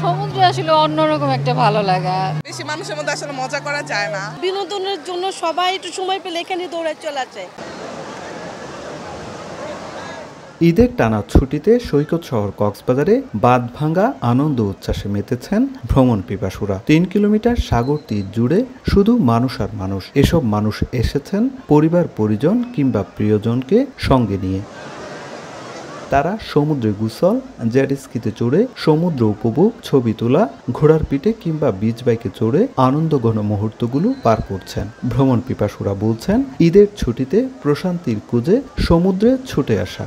সমুদ্রে আসলে অন্যরকম একটা ভালো লাগা। বেশি মানুষের মধ্যে আসলে মজা করা যায় না। বিনোদনের জন্য সবাই একটু সময় পেলে এখানে দৌড়ায় চলে আসে। ঈদের টানা ছুটিতে সৈকত শহর কক্সবাজারে বাঁধভাঙ্গা আনন্দ উচ্ছ্বাসে মেতেছেন ভ্রমণ পিপাসুরা। ৩ কিলোমিটার সাগর তীর জুড়ে শুধু মানুষ আর মানুষ। এসব মানুষ এসেছেন পরিবার পরিজন কিংবা প্রিয়জনকে সঙ্গে নিয়ে। তারা সমুদ্রে গোসল, জেট স্কিতে চড়ে সমুদ্র উপভোগ, ছবি তোলা, ঘোড়ার পিঠে কিংবা বিচ বাইকে চড়ে আনন্দঘন মুহূর্তগুলো পার করছেন। ভ্রমণ পিপাসুরা বলছেন, ঈদের ছুটিতে প্রশান্তির খুঁজে সমুদ্রে ছুটে আসা।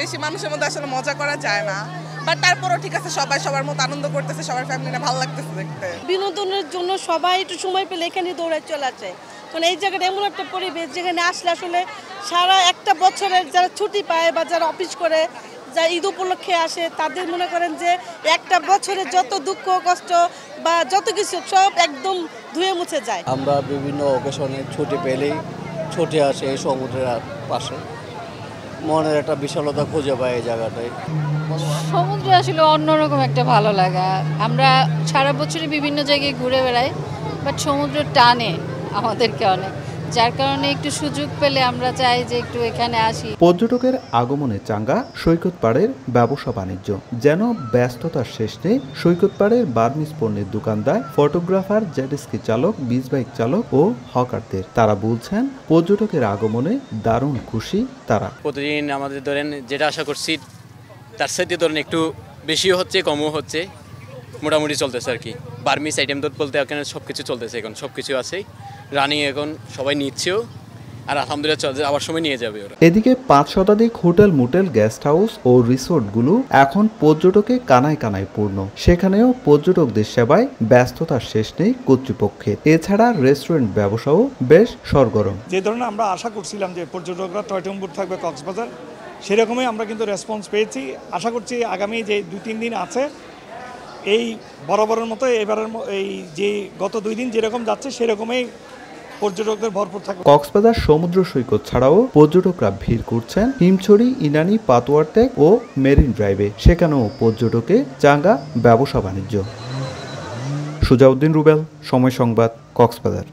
বেশি মানুষের মধ্যে আসলে মজা করা যায় না, বাট তারপরও ঠিক আছে, সবাই সবার মতো আনন্দ করতেছে, সবার ফ্যামিলি ভালো লাগতেছে দেখতে। বিনোদনের জন্য সবাই একটু সময় পেলে এখানে দৌড়ায় চলে আসে। কারণ এই জায়গাটা এমন একটা পরিবেশ যেখানে আসলে আসলে সারা একটা বছরের যারা ছুটি পায় বা যারা অফিস করে, যারা ঈদ উপলক্ষে আসে, তাদের মনে করেন যে একটা বছরে যত দুঃখ কষ্ট বা যত কিছু সব একদম ধুয়ে মুছে যায়। আমরা বিভিন্ন অকেশনে ছুটি পেলেই ছুটে আসে এই সমুদ্রের পাশে। মনের একটা বিশালতা খুঁজে পাই এই জায়গাটায়। সমুদ্রে আসলে অন্যরকম একটা ভালো লাগা। আমরা সারা বছরই বিভিন্ন জায়গায় ঘুরে বেড়াই, বাট সমুদ্র টানে আমাদেরকে অনেক, যার কারণে একটু সুযোগ পেলে আমরা চাই যে একটু এখানে আসি। পর্যটকের আগমনে চাঙ্গা সৈকত পাড়ের ব্যবসা বাণিজ্য। যেন ব্যস্ততার শেষ নেই সৈকত পাড়ের বার্মিজ পণ্যের দোকানদার, ফটোগ্রাফার, জেটস্কি চালক, বিচ বাইক চালক ও হকারদের। তারা বলছেন, পর্যটকের আগমনে দারুণ খুশি তারা। প্রতিদিন আমাদের ধরেন যেটা আশা করছি তার সাথে ধরেন একটু বেশিও হচ্ছে, কমও হচ্ছে, মোটামুটি চলতেছে আর কি। বার্মিজ আইটেম দুধ বলতে এখানে সব কিছু চলতেছে, এখন সব কিছু আছেই রানিং, এখন সবাই নিচ্ছেও, আর আলহামদুলিল্লাহ চলছে, আবার সময় নিয়ে যাবে ওরা। এদিকে ৫ শতাধিক হোটেল, মোটেল, গেস্ট হাউস ও রিসোর্টগুলো এখন পর্যটকে কানায় কানায় পূর্ণ। সেখানেও পর্যটকদের সেবায় ব্যস্ততার শেষ নেই কর্তৃপক্ষের। এছাড়া রেস্টুরেন্ট ব্যবসাও বেশ সরগরম। যে ধরনের আমরা আশা করছিলাম যে পর্যটকরা টয়টম্বুর থাকবে কক্সবাজার, সেরকমই আমরা কিন্তু রেসপন্স পেয়েছি। আশা করছি আগামী যে ২-৩ দিন আছে, এই বরাবরের মতো এবারের এই যে গত ২ দিন যেরকম যাচ্ছে সেরকমই পর্যটকদের ভরপুর থাকবে। কক্সবাজার সমুদ্র সৈকত ছাড়াও পর্যটকরা ভিড় করছেন হিমছড়ি, ইনানি, পাতুয়ারটেক ও মেরিন ড্রাইভে। সেখানেও পর্যটকে চাঙ্গা ব্যবসা বাণিজ্য। সুজাউদ্দিন রুবেল, সময় সংবাদ, কক্সবাজার।